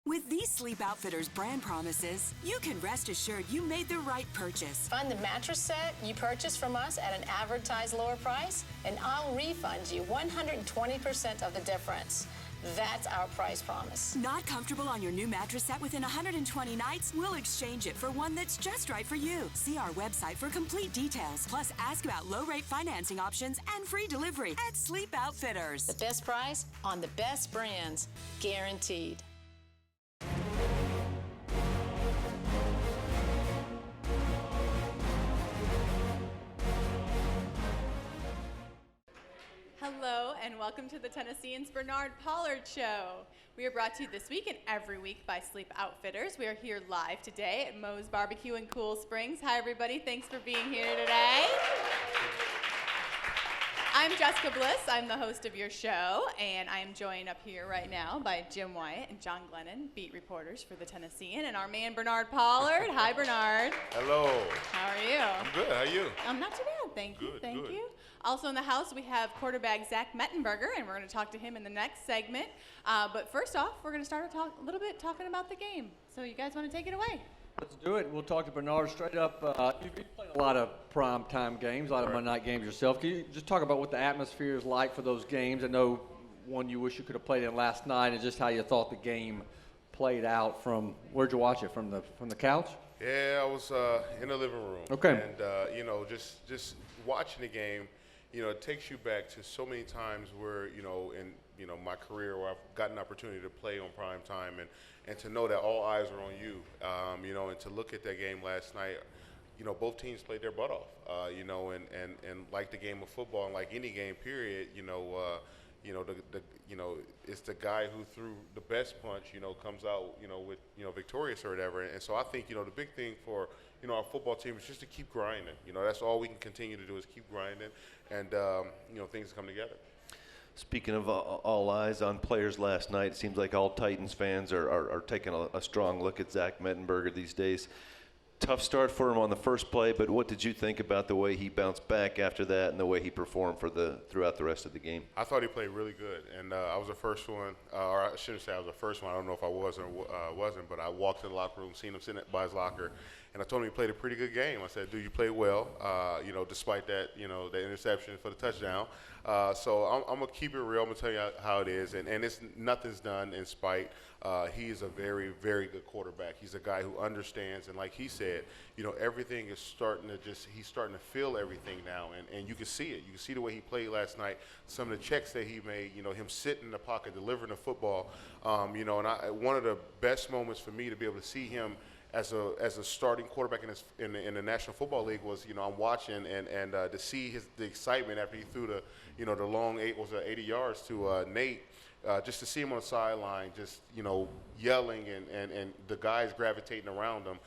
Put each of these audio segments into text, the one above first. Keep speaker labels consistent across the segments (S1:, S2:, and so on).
S1: With these Sleep Outfitters brand promises, you can rest assured you made the right purchase.
S2: Find the mattress set you purchased from us at an advertised lower price, and I'll refund you 120% of the difference. That's our price promise.
S1: Not comfortable on your new mattress set within 120 nights? We'll exchange it for one that's just right for you. See our website for complete details. Plus, ask about low-rate financing options and free delivery at Sleep Outfitters.
S2: The best price on the best brands, guaranteed.
S3: Hello and welcome to the Tennessean's Bernard Pollard Show. We are brought to you this week and every week by Sleep Outfitters. We are here live today at Moe's Barbecue in Cool Springs. Hi everybody, thanks for being here today. I'm Jessica Bliss, I'm the host of your show, and I am joined up here right now by Jim Wyatt and John Glennon, beat reporters for the Tennessean, and our man Bernard Pollard. Hi Bernard.
S4: Hello.
S3: How are you?
S4: I'm good, how are you?
S3: I'm not too bad, thank you.
S4: Good,
S3: Thank
S4: good.
S3: you. Also in the house, we have quarterback Zach Mettenberger, and we're going to talk to him in the next segment. But first off, we're going to start a little bit talking about the game. So you guys want to take it away?
S5: Let's do it. We'll talk to Bernard straight up. You've played a lot of prime time games, a lot of Monday night games yourself. Can you just talk about what the atmosphere is like for those games? I know one you wish you could have played in last night, and just how you thought the game played out from, where'd you watch it, from the couch?
S4: Yeah, I was in the living room.
S5: Okay.
S4: And, just watching the game, it takes you back to so many times where, in my career where I've gotten an opportunity to play on prime time and to know that all eyes are on you, and to look at that game last night, both teams played their butt off, and like the game of football and like any game period, it's the guy who threw the best punch, comes out, with, victorious or whatever. And so I think, the big thing for, our football team is just to keep grinding. That's all we can continue to do is keep grinding and, things come together.
S6: Speaking of all eyes on players last night, it seems like all Titans fans are taking a strong look at Zach Mettenberger these days. Tough start for him on the first play, but what did you think about the way he bounced back after that and the way he performed throughout the rest of the game?
S4: I thought he played really good, and I was the first one, or I shouldn't say I was the first one. I don't know if I was or wasn't, but I walked to the locker room, seen him sitting by his locker, and I told him he played a pretty good game. I said, dude, you played well, despite that, the interception for the touchdown. So I'm going to keep it real. I'm going to tell you how it is, and nothing's done in spite. He is a very, very good quarterback. He's a guy who understands, and like he said, everything is starting to he's starting to feel everything now, and you can see it. You can see the way he played last night, some of the checks that he made, him sitting in the pocket, delivering the football, and one of the best moments for me to be able to see him as a starting quarterback in the National Football League was, I'm watching and to see the excitement after he threw the long 80 yards to Nate, just to see him on the sideline, just yelling and the guys gravitating around him,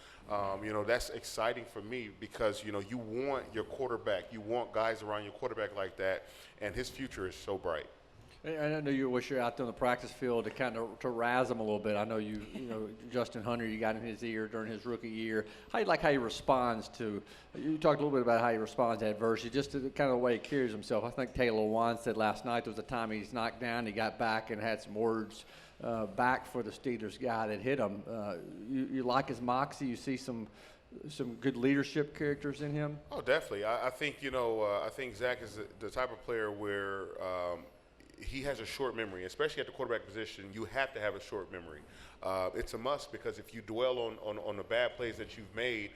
S4: that's exciting for me because you want your quarterback, you want guys around your quarterback like that, and his future is so bright.
S5: I know you wish you're out there on the practice field to razz him a little bit. I know Justin Hunter, you got in his ear during his rookie year. How he responds to, you talked a little bit about how he responds to adversity, just to kind of the way he carries himself. I think Taylor Lewan said last night there was a time he's knocked down, he got back and had some words back for the Steelers guy that hit him. You like his moxie? You see some good leadership characters in him? Oh,
S4: definitely. I think, I think Zach is the type of player where he has a short memory, especially at the quarterback position. You have to have a short memory. It's a must because if you dwell on the bad plays that you've made,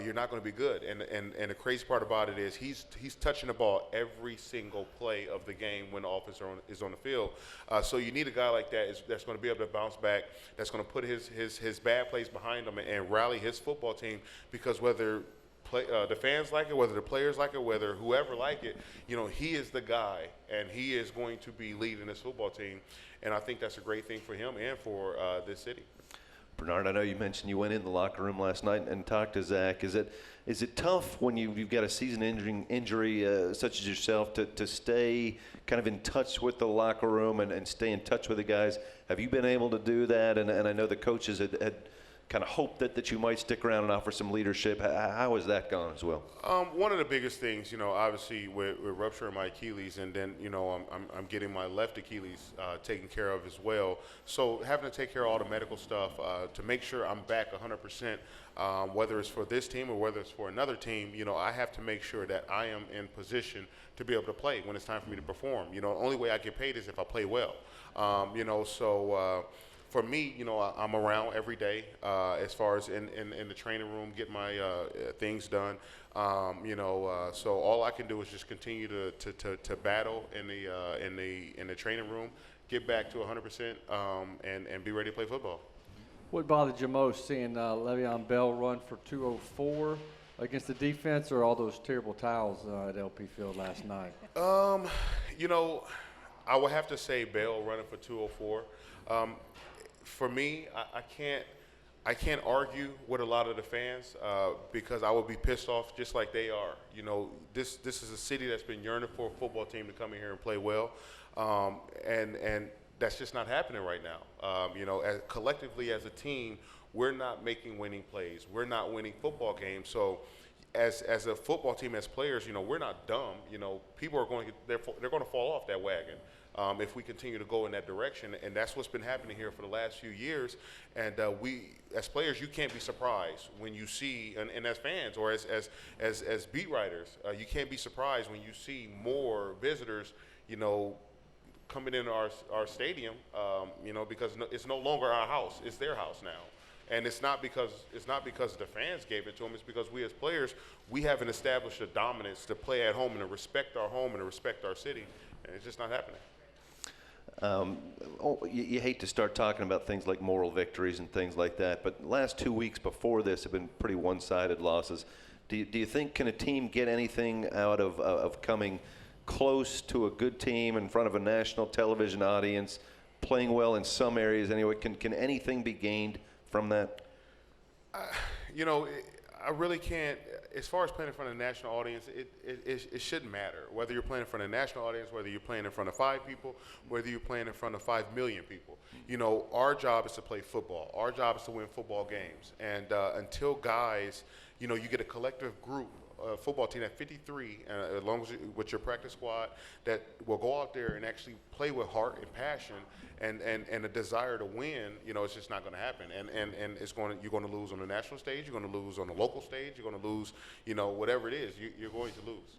S4: you're not going to be good. And the crazy part about it is he's touching the ball every single play of the game when the offense is on the field. So you need a guy like that that's going to be able to bounce back, that's going to put his bad plays behind him and rally his football team, because whether the fans like it, whether the players like it, whether whoever like it, he is the guy, and he is going to be leading this football team, and I think that's a great thing for him and for this city.
S6: Bernard, I know you mentioned you went in the locker room last night and talked to Zach. Is it tough when you've got a season-ending injury such as yourself to stay kind of in touch with the locker room and stay in touch with the guys? Have you been able to do that? And I know the coaches had kind of hope that you might stick around and offer some leadership. How has that gone as well?
S4: One of the biggest things, obviously with rupturing my Achilles, and then I'm getting my left Achilles taken care of as well. So having to take care of all the medical stuff to make sure I'm back 100%, whether it's for this team or whether it's for another team, I have to make sure that I am in position to be able to play when it's time for me to perform. The only way I get paid is if I play well. For me, I'm around every day as far as in the training room, get my things done. So all I can do is just continue to battle in the training room, get back to 100%, and be ready to play football.
S5: What bothered you most, seeing Le'Veon Bell run for 204 against the defense, or all those terrible towels at LP Field last night?
S4: I would have to say Bell running for 204. For me, I can't argue with a lot of the fans because I would be pissed off just like they are. This is a city that's been yearning for a football team to come in here and play well, and that's just not happening right now. Collectively as a team, we're not making winning plays. We're not winning football games. So as a football team, as players, we're not dumb. People are they're going to fall off that wagon. If we continue to go in that direction, and that's what's been happening here for the last few years. And we, as players, you can't be surprised when you see, and as fans or as beat writers, you can't be surprised when you see more visitors, coming into our stadium, because it's no longer our house; it's their house now. And it's not because the fans gave it to them. It's because we as players, we haven't established a dominance to play at home and to respect our home and to respect our city, and it's just not happening.
S6: You hate to start talking about things like moral victories and things like that, but the last 2 weeks before this have been pretty one-sided losses. Do you think, can a team get anything out of coming close to a good team in front of a national television audience, playing well in some areas anyway? Can anything be gained from that?
S4: I really can't. As far as playing in front of a national audience, it shouldn't matter. Whether you're playing in front of a national audience, whether you're playing in front of 5 people, whether you're playing in front of 5 million people. Our job is to play football. Our job is to win football games. And until guys, you get a collective group, football team at 53, along with your practice squad, that will go out there and actually play with heart and passion and a desire to win, it's just not going to happen. And you're going to lose on the national stage, you're going to lose on the local stage, you're going to lose, whatever it is, you're going to lose.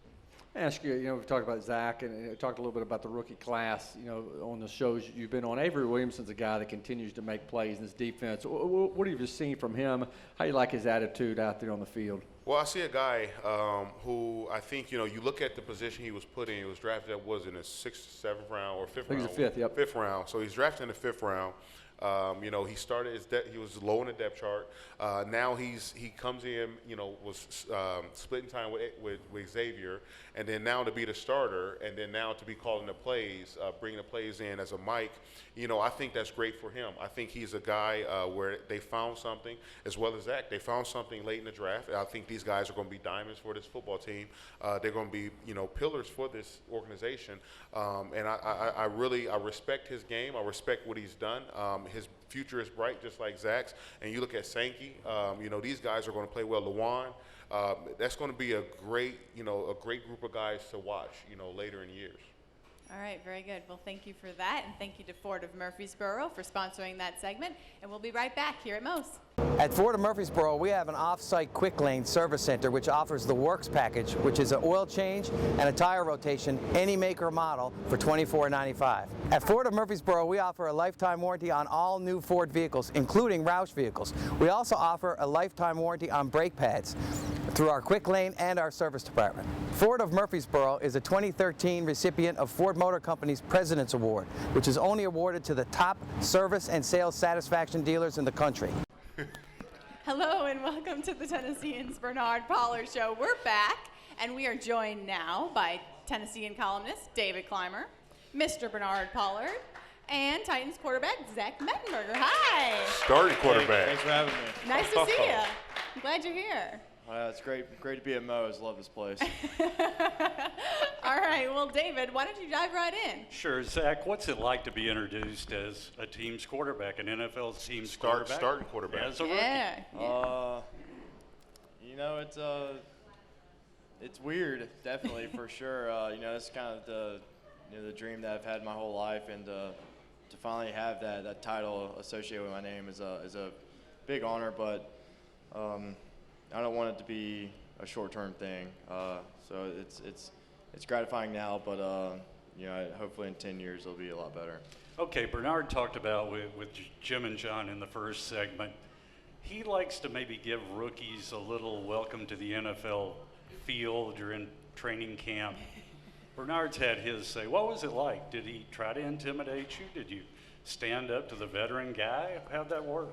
S5: I ask you, we've talked about Zach and talked a little bit about the rookie class, on the shows you've been on. Avery Williamson's a guy that continues to make plays in his defense. What have you seen from him? How do you like his attitude out there on the field?
S4: Well, I see a guy who I think, you look at the position he was put in. He was drafted, in the 6th, 7th round or 5th round.
S5: I think he's the 5th, yep.
S4: 5th round. So he's drafted in the 5th round. He started he was low in the depth chart. Now he comes in, was splitting time with Xavier, and then now to be the starter, and then now to be calling the plays, bringing the plays in as a Mike. I think that's great for him. I think he's a guy where they found something, as well as Zach. They found something late in the draft. I think these guys are going to be diamonds for this football team. They're going to be, pillars for this organization. And I respect his game. I respect what he's done. His future is bright, just like Zach's. And you look at Sankey. These guys are going to play well. Lawan. That's going to be a great group of guys to watch, later in years.
S3: All right, very good. Well, thank you for that, and thank you to Ford of Murfreesboro for sponsoring that segment. And we'll be right back here at Moe's.
S7: At Ford of Murfreesboro, we have an off-site quick lane service center which offers the Works package, which is an oil change and a tire rotation, any make or model, for $24.95. At Ford of Murfreesboro, we offer a lifetime warranty on all new Ford vehicles, including Roush vehicles. We also offer a lifetime warranty on brake pads through our quick lane and our service department. Ford of Murfreesboro is a 2013 recipient of Ford Motor Company's President's Award, which is only awarded to the top service and sales satisfaction dealers in the country.
S3: Hello and welcome to the Tennessean's Bernard Pollard Show. We're back, and we are joined now by Tennessean columnist David Clymer, Mr. Bernard Pollard, and Titans quarterback Zach Mettenberger. Hi.
S4: Starting quarterback.
S8: Thanks for having me.
S3: Nice to see you. I'm glad you're here.
S8: It's great to be at Moe's. Love this place.
S3: All right, well, David, why don't you dive right in?
S9: Sure, Zach. What's it like to be introduced as a team's quarterback, an NFL team's quarterback?
S4: Starting quarterback.
S9: As a rookie.
S3: Yeah.
S8: It's weird, definitely for sure. It's kind of the dream that I've had my whole life, and to finally have that title associated with my name is a big honor. But I don't want it to be a short-term thing. So it's gratifying now, but hopefully in 10 years it'll be a lot better.
S9: Okay, Bernard talked about with Jim and John in the first segment. He likes to maybe give rookies a little welcome to the NFL feel during training camp. Bernard's had his say. What was it like? Did he try to intimidate you? Did you stand up to the veteran guy? How'd that work?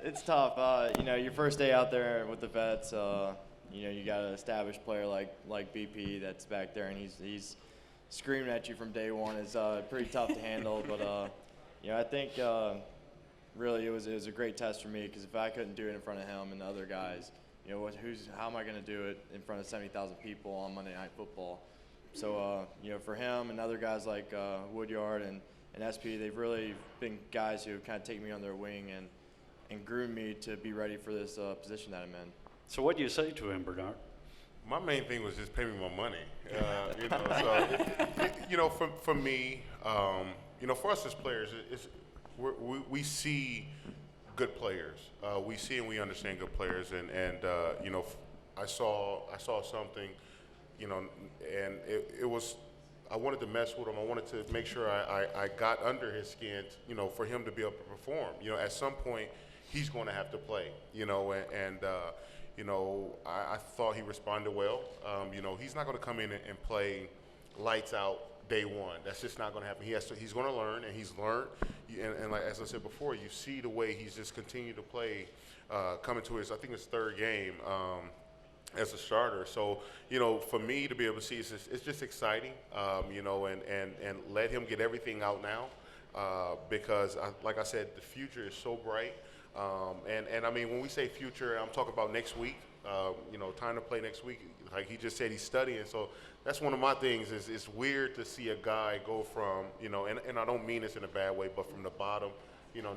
S8: It's tough. Your first day out there with the vets, you got an established player like BP that's back there, and he's screaming at you from day one. It's pretty tough to handle, but I think really it was a great test for me, because if I couldn't do it in front of him and the other guys, how am I going to do it in front of 70,000 people on Monday Night Football? So for him and other guys like Woodyard and SP, they've really been guys who kind of take me on their wing and groom me to be ready for this position that I'm in.
S9: So what do you say to him, Bernard?
S4: My main thing was just pay me my money. For me, for us as players, we see good players. We see and we understand good players, and I saw something, and it was. I wanted to mess with him. I wanted to make sure I got under his skin, for him to be able to perform. At some point, he's going to have to play, I thought he responded well. He's not going to come in and play lights out day one. That's just not going to happen. He's going to learn, and he's learned. And like, as I said before, you see the way he's just continued to play, coming to his third game. As a starter. So, for me to be able to see, it's just exciting, and let him get everything out now, because, like I said, the future is so bright. And I mean, when we say future, I'm talking about next week, time to play next week. Like he just said, he's studying. So that's one of my things is it's weird to see a guy go from, and I don't mean this in a bad way, but from the bottom,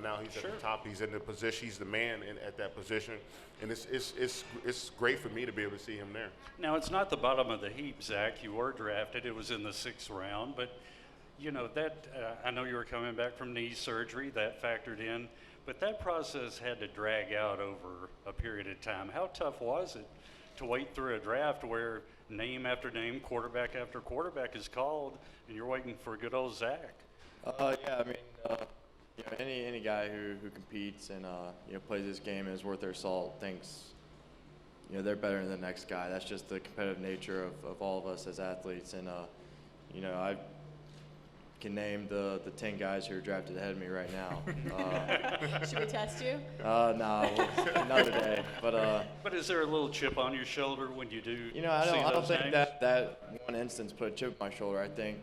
S4: now he's at the top. He's in the position. He's the man at that position, and it's great for me to be able to see him there.
S9: Now, it's not the bottom of the heap, Zach. You were drafted. It was in the 6th round, but I know you were coming back from knee surgery. That factored in, but that process had to drag out over a period of time. How tough was it to wait through a draft where name after name, quarterback after quarterback is called, and you're waiting for good old Zach? Any
S8: guy who competes and plays this game and is worth their salt thinks they're better than the next guy. That's just the competitive nature of all of us as athletes. And I can name the 10 guys who are drafted ahead of me right now.
S3: Should we test you?
S8: No, another day.
S9: But is there a little chip on your shoulder when you do?
S8: I don't think that one instance put a chip on my shoulder. I think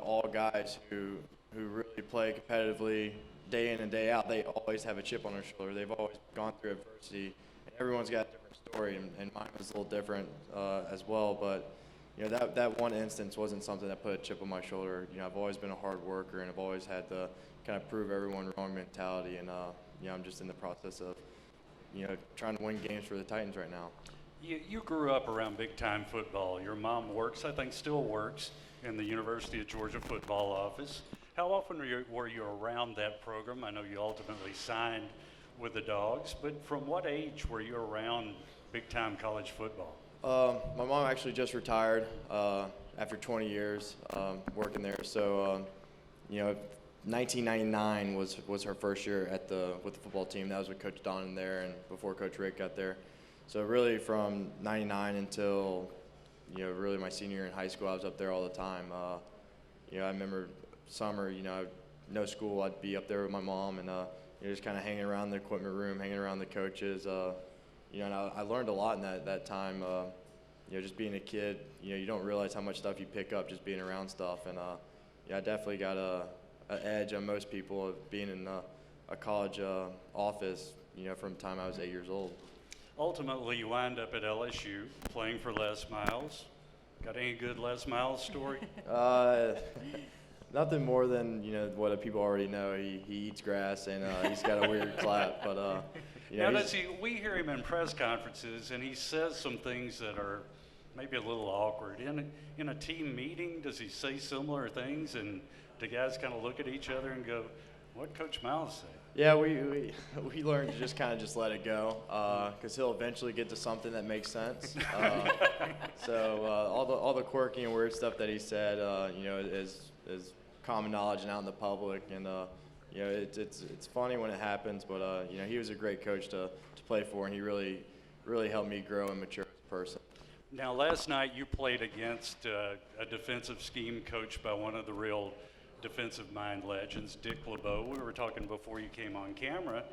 S8: all guys who really play competitively day in and day out, they always have a chip on their shoulder. They've always gone through adversity, and everyone's got a different story, and mine was a little different as well. But that one instance wasn't something that put a chip on my shoulder. I've always been a hard worker, and I've always had the kind of prove everyone wrong mentality, and I'm just in the process of trying to win games for the Titans right now.
S9: You grew up around big-time football. Your mom works, I think still works, in the University of Georgia football office. How often were you around that program? I know you ultimately signed with the Dogs, but from what age were you around big-time college football?
S8: My mom actually just retired after 20 years working there. So, 1999 was her first year with the football team. That was with Coach Don there and before Coach Rick got there. So really from 99 until, really my senior year in high school, I was up there all the time. I remember summer, no school, I'd be up there with my mom and just kind of hanging around the equipment room, hanging around the coaches. And I learned a lot in that time. Just being a kid, you don't realize how much stuff you pick up just being around stuff. And I definitely got an edge on most people of being in a college office, from the time I was 8 years old.
S9: Ultimately, you wind up at LSU playing for Les Miles. Got any good Les Miles story?
S8: Nothing more than what people already know. He eats grass and he's got a weird clap, but
S9: now we hear him in press conferences and he says some things that are maybe a little awkward. In a team meeting, does he say similar things and the guys kind of look at each other and go, "What Coach Miles say?"
S8: Yeah, we learned to just kind of just let it go, because he'll eventually get to something that makes sense. So all the quirky and weird stuff that he said, is common knowledge and out in the public, and it's funny when it happens, but he was a great coach to play for, and he really helped me grow and mature as a person.
S9: Now, last night you played against a defensive scheme coached by one of the real defensive mind legends, Dick LeBeau. We were talking before you came on camera.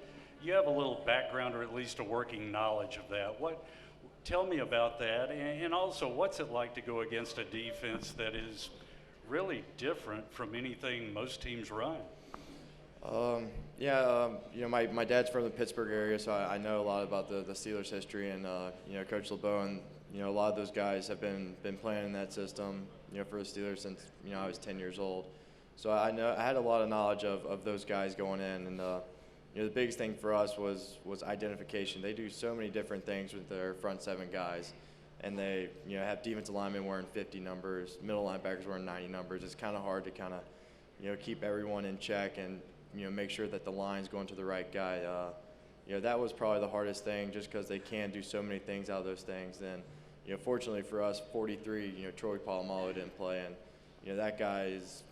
S9: You have a little background, or at least a working knowledge of that. Tell me about that, and also what's it like to go against a defense that is really different from anything most teams run?
S8: My dad's from the Pittsburgh area, so I know a lot about the Steelers' history, and Coach LeBeau and a lot of those guys have been playing in that system, for the Steelers since I was 10 years old. So I had a lot of knowledge of those guys going in, and the biggest thing for us was identification. They do so many different things with their front seven guys, and they have defensive linemen wearing 50 numbers, middle linebackers wearing 90 numbers. It's kind of hard to keep everyone in check and make sure that the line's going to the right guy. That was probably the hardest thing, just because they can do so many things out of those things. And fortunately for us, 43, Troy Polamalu didn't play, and that guy is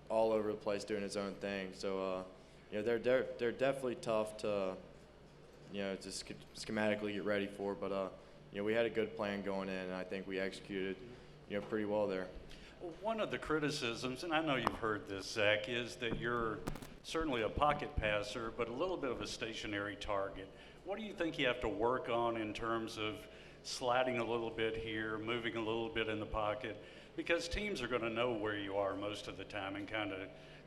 S8: all over the place doing his own thing. So they're definitely tough to just schematically get ready for. But we had a good plan going in, and I think we executed pretty well there.
S9: One of the criticisms, and I know you've heard this, Zach, is that you're certainly a pocket passer, but a little bit of a stationary target. What do you think you have to work on in terms of sliding a little bit here, moving a little bit in the pocket? Because teams are going to know where you are most of the time, and kind of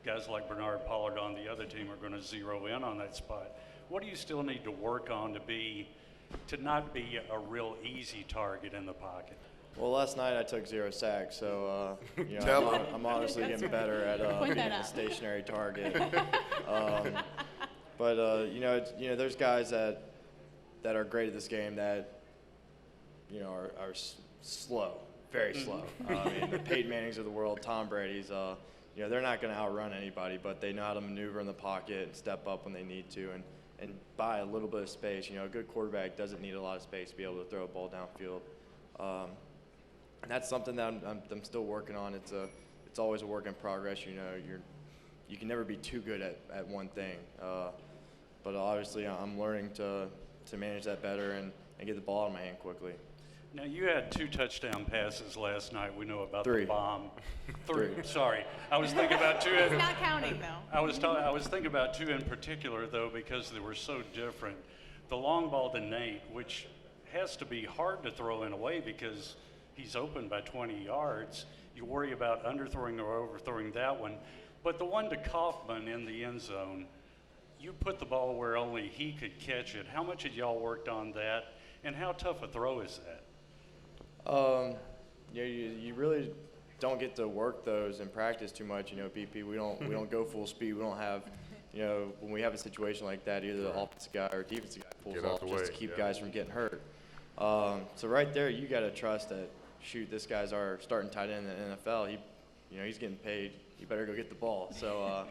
S9: guys like Bernard Pollard on the other team are going to zero in on that spot. What do you still need to work on to not be a real easy target in the pocket?
S8: Well, last night I took 0 sacks, so I'm honestly getting better at being a stationary target. But there's guys that are great at this game that are slow. Very slow. The Peyton Mannings of the world, Tom Brady's, they're not going to outrun anybody, but they know how to maneuver in the pocket and step up when they need to and buy a little bit of space. A good quarterback doesn't need a lot of space to be able to throw a ball downfield. And that's something that I'm still working on. It's always a work in progress. You can never be too good at one thing. But obviously I'm learning to manage that better and get the ball out of my hand quickly.
S9: Now, you had 2 touchdown passes last night. We know about
S8: 3.
S9: The bomb. 3. Sorry. I was thinking about 2.
S3: It's not counting, though.
S9: I was thinking about 2 in particular, though, because they were so different. The long ball to Nate, which has to be hard to throw in a way because he's open by 20 yards. You worry about underthrowing or overthrowing that one. But the one to Kaufman in the end zone, you put the ball where only he could catch it. How much had y'all worked on that, and how tough a throw is that?
S8: You really don't get to work those in practice too much. BP, we don't go full speed. We don't have, when we have a situation like that, either the offensive guy or defensive guy pulls off just to keep guys from getting hurt. So right there, you got to trust that, shoot, this guy's our starting tight end in the NFL. He's getting paid. You better go get the ball. So,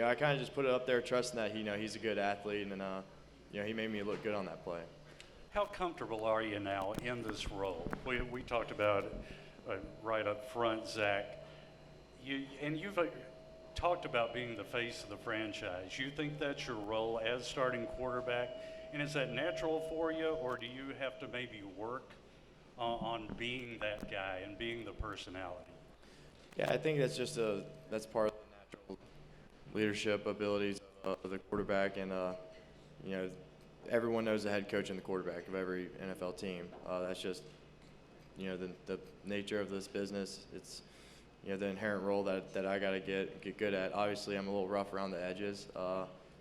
S8: I kind of just put it up there, trusting that he's a good athlete, and he made me look good on that play.
S9: How comfortable are you now in this role? We talked about it right up front, Zach. You've talked about being the face of the franchise. You think that's your role as starting quarterback? And is that natural for you, or do you have to maybe work on being that guy and being the personality?
S8: Yeah, I think that's part of the natural leadership abilities of the quarterback, and everyone knows the head coach and the quarterback of every NFL team. That's just the nature of this business. It's the inherent role that I got to get good at. Obviously, I'm a little rough around the edges,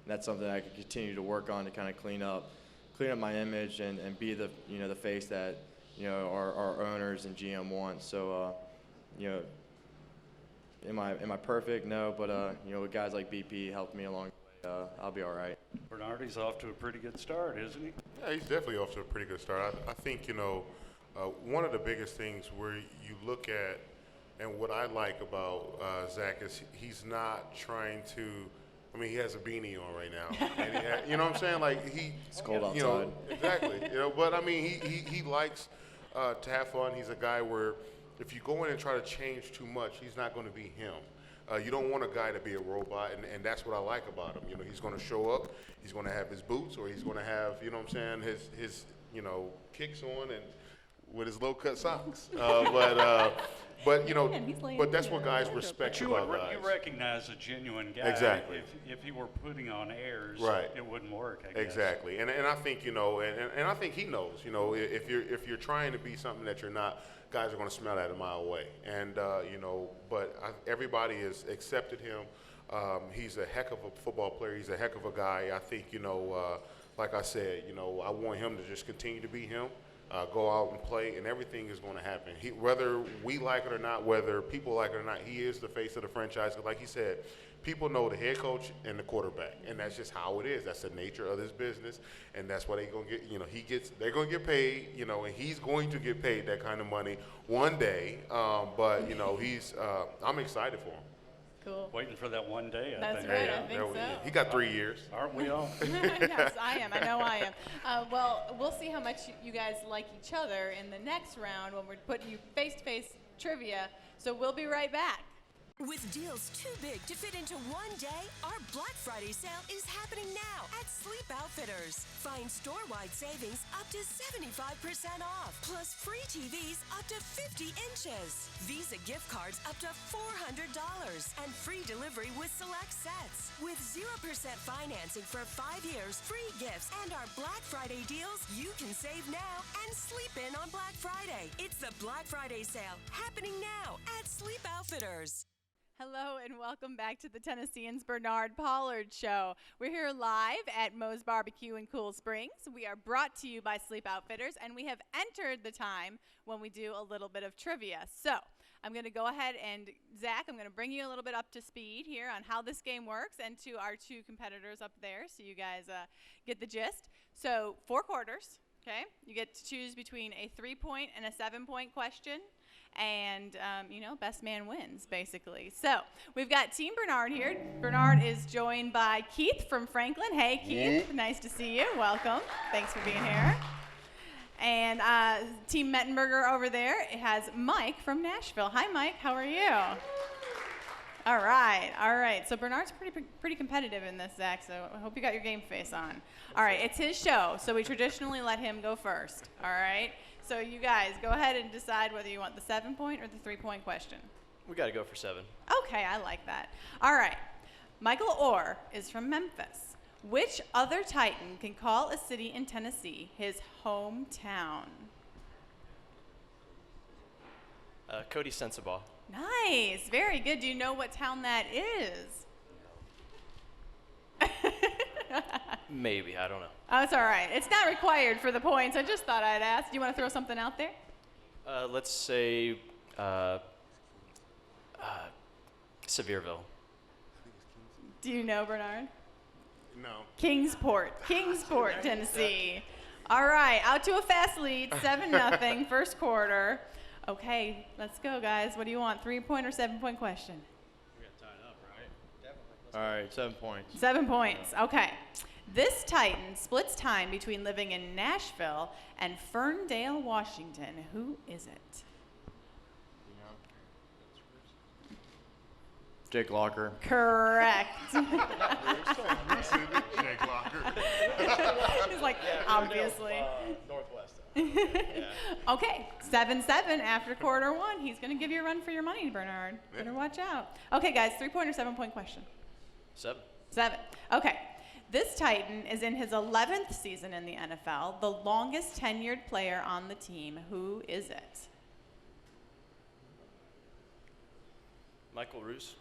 S8: that's something I can continue to work on to kind of clean up my image and be the the face that our owners and GM want. So am I perfect? No, but with guys like BP helped me along the way, I'll be all right.
S9: Bernardi's off to a pretty good start, isn't he?
S4: Yeah, he's definitely off to a pretty good start. I think, one of the biggest things where you look at, and what I like about Zach is he's not trying to, he has a beanie on right now. And you know what I'm saying? Like,
S8: It's cold outside.
S4: Exactly. But he likes to have fun. He's a guy where if you go in and try to change too much, he's not going to be him. You don't want a guy to be a robot, and that's what I like about him. He's going to show up, he's going to have his boots, or he's going to have, his kicks on and with his low-cut socks. But that's what guys respect about guys.
S9: You recognize a genuine guy.
S4: Exactly.
S9: If he were putting on airs,
S4: right,
S9: it wouldn't work, I guess.
S4: Exactly. And I think, and I think he knows, if you're trying to be something that you're not, guys are going to smell that a mile away. And, but everybody has accepted him. He's a heck of a football player. He's a heck of a guy. I think, like I said, I want him to just continue to be him. Go out and play, and everything is going to happen. Whether we like it or not, whether people like it or not, he is the face of the franchise. Like he said, people know the head coach and the quarterback, and that's just how it is. That's the nature of this business, and that's why they're going to get. They're going to get paid, and he's going to get paid that kind of money one day. But I'm excited for him.
S3: Cool.
S9: Waiting for that one day,
S3: That's
S9: I think.
S3: right, I think so.
S4: He got 3 years.
S9: Aren't we all?
S3: Yes, I am. I know I am. Well, we'll see how much you guys like each other in the next round when we're putting you face-to-face trivia. So we'll be right back.
S1: With deals too big to fit into one day, our Black Friday sale is happening now at Sleep Outfitters. Find store-wide savings up to 75% off, plus free TVs up to 50 inches, Visa gift cards up to $400, and free delivery with select sets. With 0% financing for 5 years, free gifts, and our Black Friday deals, you can save now and sleep in on Black Friday. It's the Black Friday sale happening now at Sleep Outfitters.
S3: Hello and welcome back to the Tennessean's Bernard Pollard Show. We're here live at Moe's Barbecue in Cool Springs. We are brought to you by Sleep Outfitters, and we have entered the time when we do a little bit of trivia. So I'm going to go ahead and, Zach, I'm going to bring you a little bit up to speed here on how this game works, and to our two competitors up there so you guys get the gist. So 4 quarters, okay? You get to choose between a 3-point and a 7-point question. And, best man wins, basically. So we've got Team Bernard here. Bernard is joined by Keith from Franklin. Hey, Keith. Nice to see you. Welcome. Thanks for being here. And Team Mettenberger over there, it has Mike from Nashville. Hi, Mike. How are you? All right. So Bernard's pretty competitive in this, Zach, so I hope you got your game face on. All right, it's his show, so we traditionally let him go first. All right? So you guys, go ahead and decide whether you want the 7-point or the 3-point question.
S10: We got to go for 7.
S3: Okay, I like that. All right. Michael Orr is from Memphis. Which other Titan can call a city in Tennessee his hometown?
S10: Cody Sensabaugh.
S3: Nice. Very good. Do you know what town that is?
S10: Maybe. I don't know.
S3: Oh, it's all right. It's not required for the points. I just thought I'd ask. Do you want to throw something out there?
S10: Let's say Sevierville.
S3: Do you know, Bernard?
S4: No.
S3: Kingsport, Tennessee. All right, out to a fast lead, 7-0, first quarter. Okay, let's go, guys. What do you want, 3-point or 7-point question?
S8: We got tied up, right? Definitely. All right, 7 points.
S3: 7 points, okay. This Titan splits time between living in Nashville and Ferndale, Washington. Who is it?
S8: Jake Locker.
S3: Correct.
S4: Jake Locker.
S3: He's like, obviously.
S8: Northwest.
S3: Okay, 7-7 after quarter 1. He's going to give you a run for your money, Bernard. Better watch out. Okay, guys, 3-point or 7-point question?
S10: 7.
S3: 7. Okay. This Titan is in his 11th season in the NFL, the longest tenured player on the team. Who is it?
S10: Michael Roos.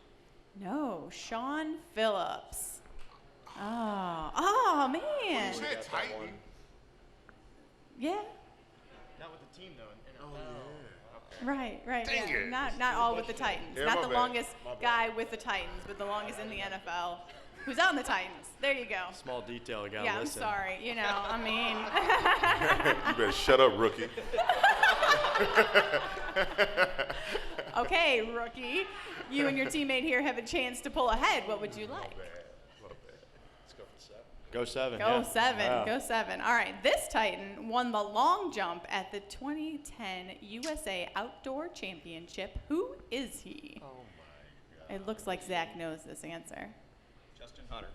S3: No, Sean Phillips.
S4: Oh,
S3: Oh man.
S4: You said Titan.
S3: Yeah.
S8: Not with the team though.
S3: Right.
S4: Dang
S3: Yeah.
S4: it.
S3: Not all with the Titans.
S4: Yeah,
S3: Not
S4: my
S3: the
S4: bad.
S3: longest guy with the Titans, but the longest in the NFL. Who's on the Titans? There you go.
S8: Small detail, gotta
S3: Yeah,
S8: listen.
S3: I'm sorry. You know, I mean.
S4: You better shut up, rookie.
S3: Okay, rookie. You and your teammate here have a chance to pull ahead. What would you like?
S8: Go 7.
S3: Go
S8: yeah.
S3: 7.
S8: Wow.
S3: Go 7. All right. This Titan won the long jump at the 2010 USA Outdoor Championship. Who is he? Oh, my God. It looks like Zach knows this answer.
S10: Justin Hunter.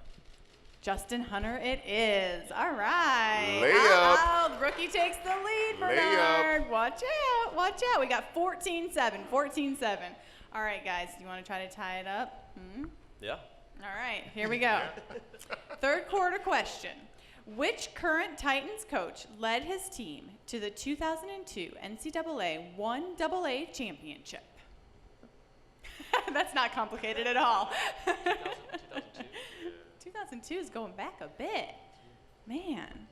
S3: Justin Hunter it is. All right.
S4: Layup.
S3: Oh, rookie takes the lead, Bernard. Watch out. Watch out. We got 14-7. 14-7. All right, guys. Do you want to try to tie it up?
S10: Yeah.
S3: All right, here we go. Third quarter question. Which current Titans coach led his team to the 2002 NCAA 1AA championship? That's not complicated at all. 2002 is going back a bit. Man.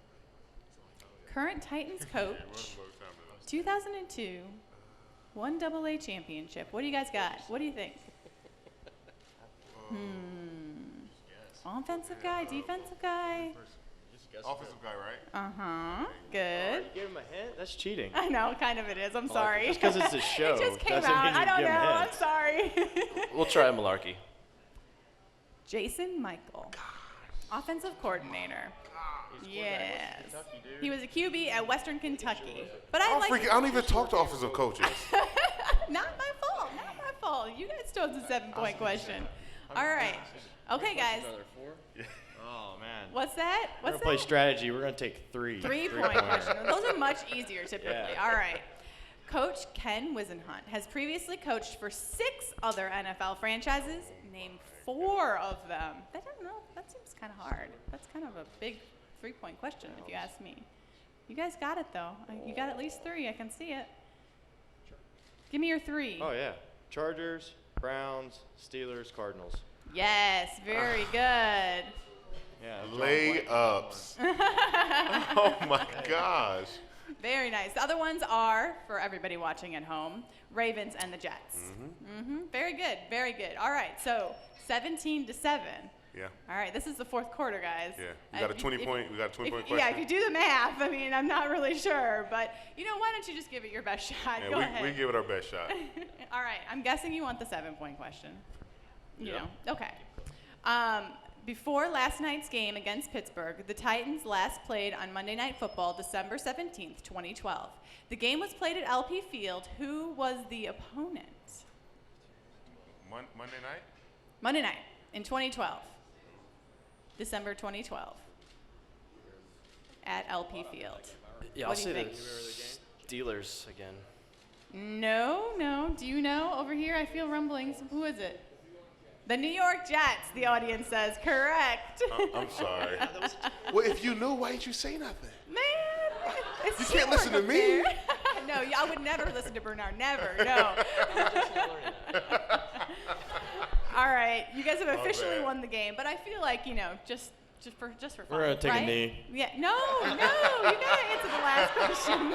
S3: Current Titans coach, 2002 1AA championship. What do you guys got? What do you think? Offensive guy, defensive guy?
S4: Offensive guy, right?
S3: Uh-huh. Good.
S8: You gave him a hint? That's cheating.
S3: I know, kind of it is. I'm sorry.
S8: Just because it's a show.
S3: It just came
S8: doesn't
S3: out.
S8: mean you
S3: I don't
S8: give
S3: know.
S8: him
S3: I'm
S8: hints.
S3: sorry.
S10: We'll try a malarkey.
S3: Jason Michael, offensive coordinator. Yes. He was a QB at Western Kentucky. But I like.
S4: I don't even talk to offensive coaches.
S3: Not my fault. Not my fault. You guys chose the 7-point question. All right. Okay, guys.
S8: Oh, man.
S3: What's that?
S8: We're
S3: What's
S8: going to play
S3: that?
S8: strategy. We're going to take 3.
S3: 3-point question. Those are much easier typically.
S8: Yeah.
S3: All right. Coach Ken Wisenhunt has previously coached for 6 other NFL franchises. Name 4 of them. I don't know. That seems kind of hard. That's kind of a big 3-point question if you ask me. You guys got it though. You got at least 3. I can see it. Give me your 3.
S8: Oh, yeah. Chargers, Browns, Steelers, Cardinals.
S3: Yes, very good.
S8: Yeah.
S4: Layups. Oh my gosh.
S3: Very nice. The other ones are, for everybody watching at home, Ravens and the Jets. Very good. Very good. All right. So 17-7.
S4: Yeah.
S3: All right. This is the fourth quarter, guys.
S4: Yeah. We got a 20-point question.
S3: Yeah. If you do the math, I mean, I'm not really sure, but why don't you just give it your best shot?
S4: Yeah,
S3: Go ahead.
S4: we give it our best shot.
S3: All right. I'm guessing you want the 7-point question. You
S4: Yeah.
S3: know. Okay. Before last night's game against Pittsburgh, the Titans last played on Monday Night Football, December 17th, 2012. The game was played at LP Field. Who was the opponent?
S4: Monday night?
S3: Monday night in 2012. December 2012. At LP Field.
S10: Yeah,
S3: What
S10: I'll
S3: do you
S10: say
S3: think?
S10: the Steelers again.
S3: No. Do you know? Over here, I feel rumblings. Who is it? The New York Jets, the audience says. Correct.
S4: I'm sorry. Well, if you knew, why didn't you say nothing?
S3: Man, it's
S4: You can't listen to
S3: teamwork up
S4: me.
S3: there. No, I would never listen to Bernard. Never. No. All right, you guys have officially
S4: bad.
S3: won the game, but I feel like just for fun.
S8: We're gonna take a
S3: right?
S8: knee.
S3: Yeah. No. You gotta answer the last question.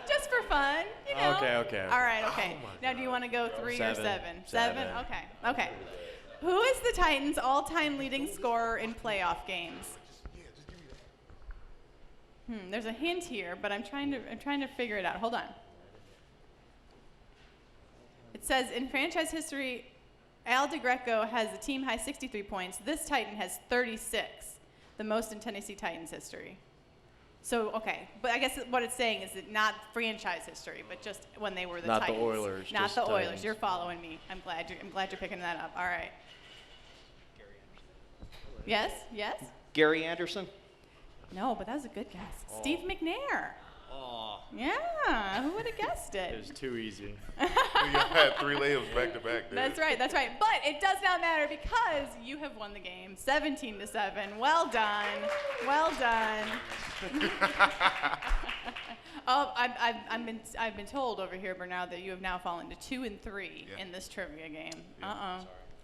S3: Just for fun.
S8: Okay.
S3: All right. Okay. Now, do you want to go 3 or 7?
S8: 7.
S3: Okay. Who is the Titans' all-time leading scorer in playoff games? There's a hint here, but I'm trying to figure it out. Hold on. It says in franchise history, Al DeGreco has a team-high 63 points. This Titan has 36, the most in Tennessee Titans history. So, okay, but I guess what it's saying is that not franchise history, but just when they were the
S8: Not the
S3: Titans.
S8: Oilers,
S3: Not
S8: just
S3: the Oilers.
S8: Titans.
S3: You're following me. I'm glad you're picking that up. All right. Yes.
S11: Gary Anderson?
S3: No, but that was a good guess. Steve McNair.
S8: Oh,
S3: Yeah, who would have guessed
S8: it
S3: it?
S8: was too easy.
S4: You had 3 layups back to back. Dude.
S3: That's right. But it does not matter because you have won the game, 17-7. Well done. Oh, I've been told over here, Bernard, that you have now fallen to 2 and 3 in this trivia game.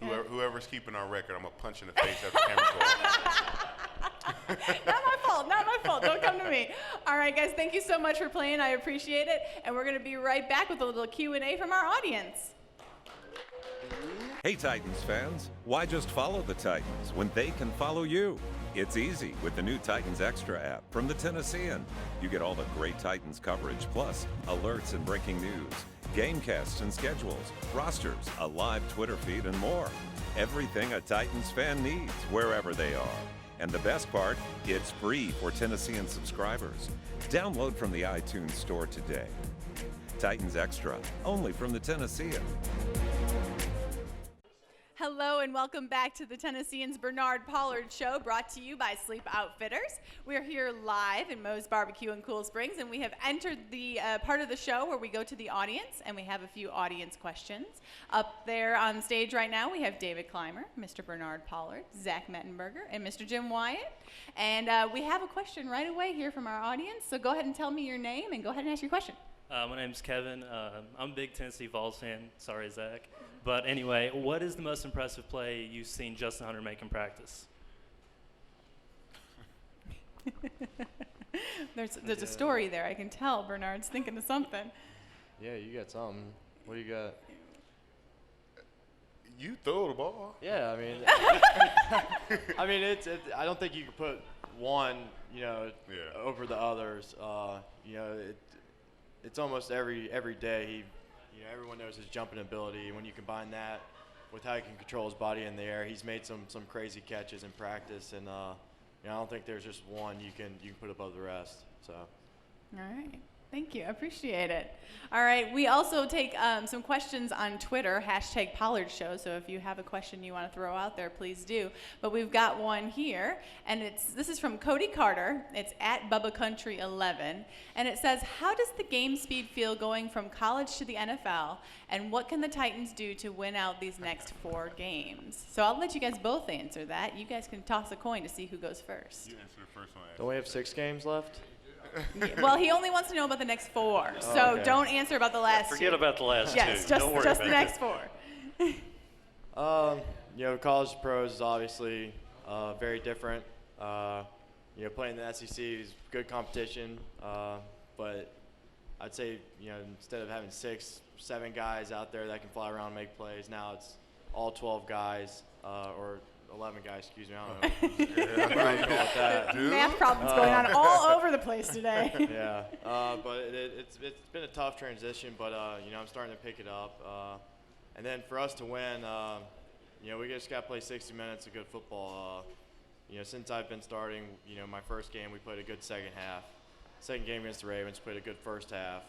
S4: Whoever's keeping our record, I'm going to punch in the face after the camera's
S3: Not my fault. Not my fault. Don't come to me. All right, guys, thank you so much for playing. I appreciate it. And we're going to be right back with a little Q&A from our audience.
S12: Hey, Titans fans, why just follow the Titans when they can follow you? It's easy with the new Titans Extra app from the Tennessean. You get all the great Titans coverage, plus alerts and breaking news, gamecasts and schedules, rosters, a live Twitter feed, and more. Everything a Titans fan needs, wherever they are. And the best part, it's free for Tennessean subscribers. Download from the iTunes store today. Titans Extra, only from the Tennessean.
S3: Hello and welcome back to the Tennessean's Bernard Pollard Show, brought to you by Sleep Outfitters. We're here live in Moe's Barbecue in Cool Springs, and we have entered the part of the show where we go to the audience, and we have a few audience questions. Up there on stage right now, we have David Clymer, Mr. Bernard Pollard, Zach Mettenberger, and Mr. Jim Wyatt. And we have a question right away here from our audience, so go ahead and tell me your name and go ahead and ask your question.
S13: My name's Kevin. I'm a big Tennessee Vols fan. Sorry, Zach. But anyway, what is the most impressive play you've seen Justin Hunter make in practice?
S3: There's a story there. I can tell Bernard's thinking of something.
S8: Yeah, you got something. What do you got?
S4: You throw the ball.
S8: Yeah, I mean, I mean, I don't think you can put one, over the others. It's almost every day everyone knows his jumping ability. When you combine that with how he can control his body in the air, he's made some crazy catches in practice, and I don't think there's just one you can put above the rest. So.
S3: All right. Thank you. I appreciate it. All right. We also take some questions on Twitter, #PollardShow. So if you have a question you want to throw out there, please do. But we've got one here, and this is from Cody Carter. It's at BubbaCountry11, and it says, "How does the game speed feel going from college to the NFL, and what can the Titans do to win out these next 4 games?" So I'll let you guys both answer that. You guys can toss a coin to see who goes first.
S4: You answer the first one.
S8: Don't we have 6 games left?
S3: Well, he only wants to know about the next 4, so
S8: okay.
S3: Don't answer about the last 2.
S9: Forget about the last
S3: yes,
S9: 2. Don't worry
S3: just
S9: about
S3: the next
S9: it.
S3: 4.
S8: College to pros is obviously very different. Playing the SEC is good competition, but I'd say instead of having 6, 7 guys out there that can fly around and make plays, now it's all 12 guys or 11 guys, excuse me. I don't know.
S3: Math problems going on all over the place today.
S8: Yeah, but it's been a tough transition, but I'm starting to pick it up. And then for us to win, we just got to play 60 minutes of good football. Since I've been starting, my first game we played a good second half. Second game against the Ravens, played a good first half,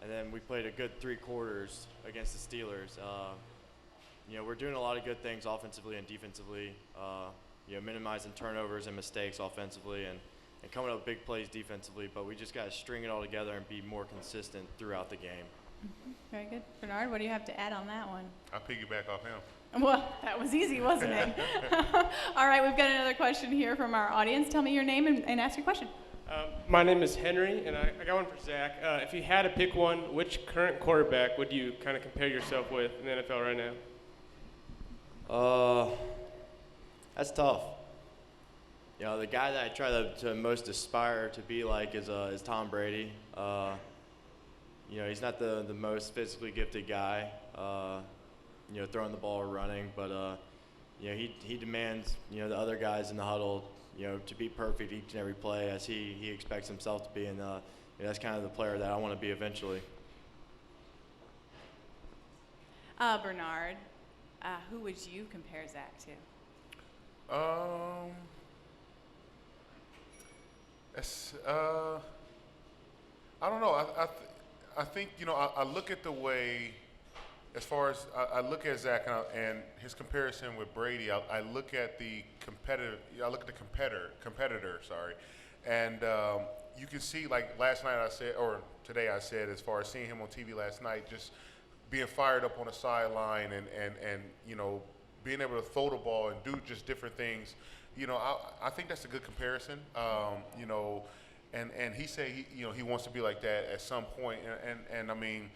S8: and then we played a good 3 quarters against the Steelers. We're doing a lot of good things offensively and defensively, minimizing turnovers and mistakes offensively and coming up with big plays defensively, but we just got to string it all together and be more consistent throughout the game.
S3: Very good. Bernard, what do you have to add on that one?
S4: I'll piggyback off him.
S3: Well, that was easy, wasn't it? All right, we've got another question here from our audience. Tell me your name and ask your question.
S14: My name is Henry, and I got one for Zach. If you had to pick one, which current quarterback would you kind of compare yourself with in the NFL right now?
S8: That's tough. The guy that I try to most aspire to be like is Tom Brady. He's not the most physically gifted guy, throwing the ball or running, but he demands the other guys in the huddle to be perfect each and every play as he expects himself to be, and that's kind of the player that I want to be eventually.
S3: Bernard. Who would you compare Zach to?
S4: I don't know. I think I look at the way, as far as I look at Zach and his comparison with Brady. I look at the competitor. Sorry, and you can see, like last night I said, or today I said, as far as seeing him on TV last night, just being fired up on the sideline and being able to throw the ball and do just different things. I think that's a good comparison. And he said he wants to be like that at some point. And I mean,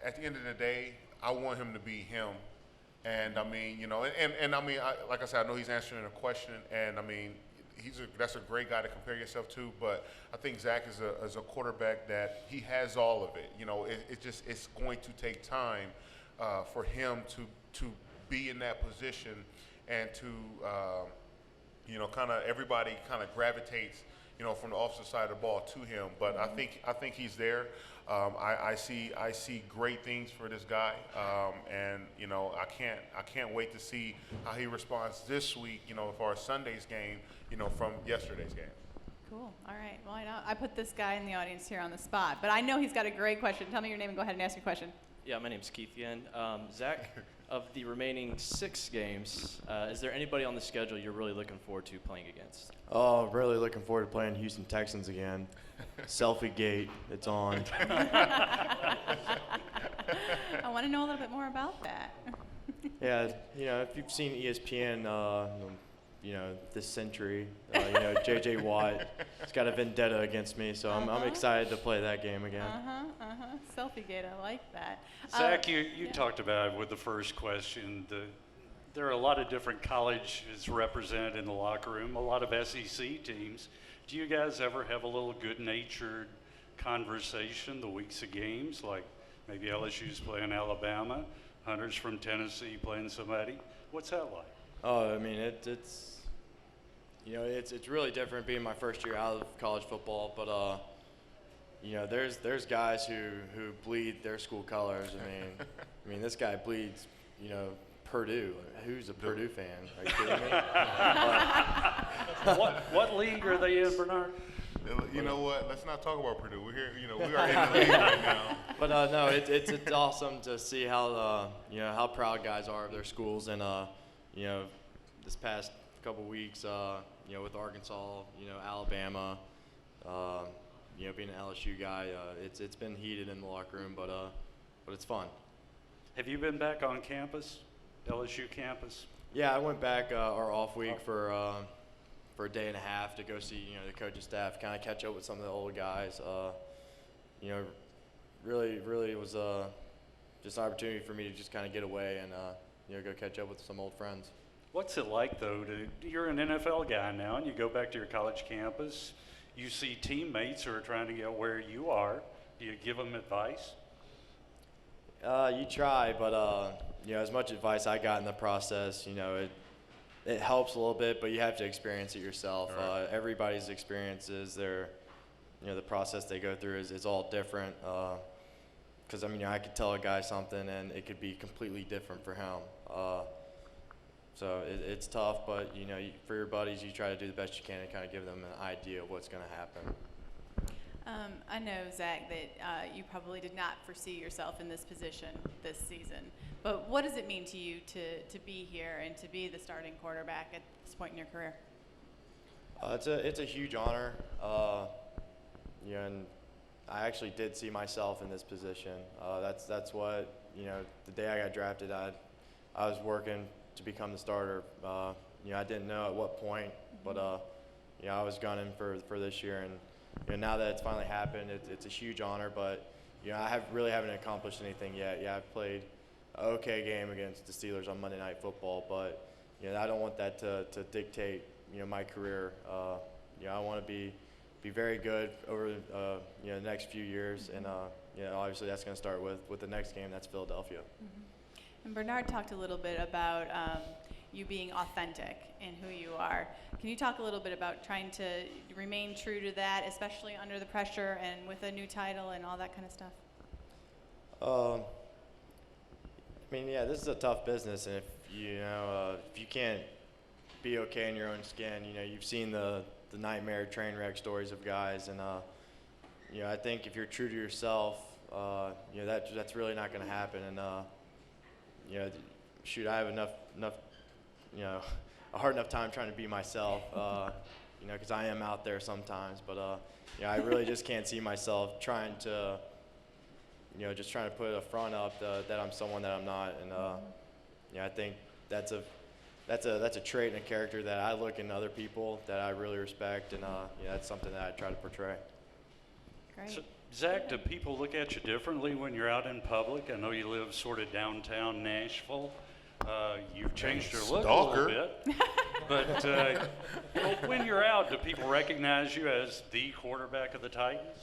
S4: at the end of the day, I want him to be him. And I mean, you know, and I mean, like I said, I know he's answering a question, and I mean, that's a great guy to compare yourself to. But I think Zach is a quarterback that he has all of it. You know, it's going to take time for him to be in that position, and to you know, kind of everybody kind of gravitates, you know, from the offensive side of the ball to him. But I think he's there. I see great things for this guy, and you know, I can't wait to see how he responds this week, you know, for our Sunday's game, you know, from yesterday's game.
S3: Cool. All right. Well, I put this guy in the audience here on the spot, but I know he's got a great question. Tell me your name and go ahead and ask your question.
S10: Yeah, my name's Keith Yen. Zach, of the remaining 6 games, is there anybody on the schedule you're really looking forward to playing against?
S8: Oh, really looking forward to playing Houston Texans again. Selfie gate, it's on.
S3: I want to know a little bit more about that.
S8: Yeah, you know, if you've seen ESPN, you know, this century, you know, J.J. Watt has got a vendetta against me, so I'm excited to play that game again.
S3: Selfie gate, I like that.
S9: Zach, you talked about with the first question, there are a lot of different colleges represented in the locker room, a lot of SEC teams. Do you guys ever have a little good-natured conversation the weeks of games, like maybe LSU's playing Alabama, Hunter's from Tennessee playing somebody? What's that like?
S8: Oh, I mean, it's you know, it's really different being my first year out of college football, but you know, there's guys who bleed their school colors. I mean, this guy bleeds, you know, Purdue. Who's a Purdue fan? Are you kidding me?
S9: What league are they in, Bernard?
S4: You know what? Let's not talk about Purdue. We're here. You know, we are in the league right now.
S8: But no, it's awesome to see how you know, how proud guys are of their schools, and you know, this past couple weeks, you know, with Arkansas, you know, Alabama, you know, being an LSU guy, it's been heated in the locker room, but it's fun.
S9: Have you been back on campus, LSU campus?
S8: Yeah, I went back our off week for a day and a half to go see, you know, the coaching staff, kind of catch up with some of the old guys. You know, really it was just an opportunity for me to just kind of get away and you know, go catch up with some old friends.
S9: What's it like, though, you're an NFL guy now, and you go back to your college campus, you see teammates who are trying to get where you are. Do you give them advice?
S8: You try, but you know, as much advice I got in the process, you know, it helps a little bit, but you have to experience it yourself. Right. Everybody's experiences, you know, the process they go through is all different. Because I mean, I could tell a guy something, and it could be completely different for him. So it's tough, but you know, for your buddies, you try to do the best you can and kind of give them an idea of what's going to happen.
S3: I know, Zach, that you probably did not foresee yourself in this position this season. But what does it mean to you to be here and to be the starting quarterback at this point in your career?
S8: It's a huge honor. You know, and I actually did see myself in this position. That's what, you know, the day I got drafted, I was working to become the starter. You know, I didn't know at what point, but you know, I was gunning for this year, and you know, now that it's finally happened, it's a huge honor. But you know, I really haven't accomplished anything yet. Yeah, I've played an okay game against the Steelers on Monday Night Football, but you know, I don't want that to dictate, you know, my career. You know, I want to be very good over you know, the next few years, and you know, obviously that's going to start with the next game. That's Philadelphia.
S3: Mm-hmm. And Bernard talked a little bit about you being authentic in who you are. Can you talk a little bit about trying to remain true to that, especially under the pressure and with a new title and all that kind of stuff?
S8: I mean, yeah, this is a tough business, and if you can't be okay in your own skin, you know, you've seen the nightmare train wreck stories of guys, and you know, I think if you're true to yourself, you know, that's really not going to happen. And you know, shoot, I have enough, you know, a hard enough time trying to be myself, you know, because I am out there sometimes. But yeah, I really just can't see myself trying to, you know, just trying to put a front up that I'm someone that I'm not. And yeah, I think that's a trait and a character that I look in other people that I really respect, and yeah, that's something that I try to portray.
S3: Great.
S9: So, Zach, do people look at you differently when you're out in public? I know you live sort of downtown Nashville. You've changed your look
S4: Stalker.
S9: a little bit. But well, when you're out, do people recognize you as the quarterback of the Titans?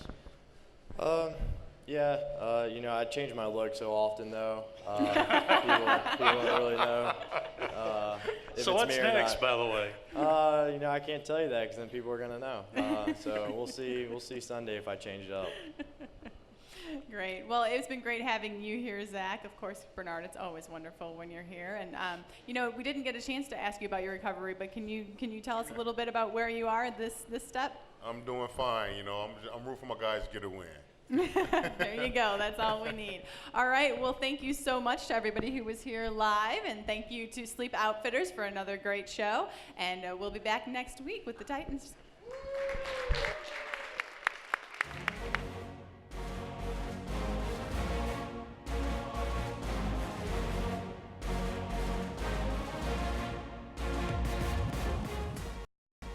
S8: Yeah, you know, I change my look so often, though. People don't really know. If
S9: So
S8: it's
S9: what's
S8: me or
S9: next,
S8: not.
S9: by the way?
S8: You know, I can't tell you that because then people are gonna know. So we'll see. We'll see Sunday if I change it up.
S3: Great. Well, it's been great having you here, Zach. Of course, Bernard, it's always wonderful when you're here. And you know, we didn't get a chance to ask you about your recovery, but can you tell us a little bit about where you are this step?
S4: I'm doing fine. You know, I'm rooting for my guys to get a win.
S3: There you go. That's all we need. All right. Well, thank you so much to everybody who was here live, and thank you to Sleep Outfitters for another great show. And we'll be back next week with the Titans.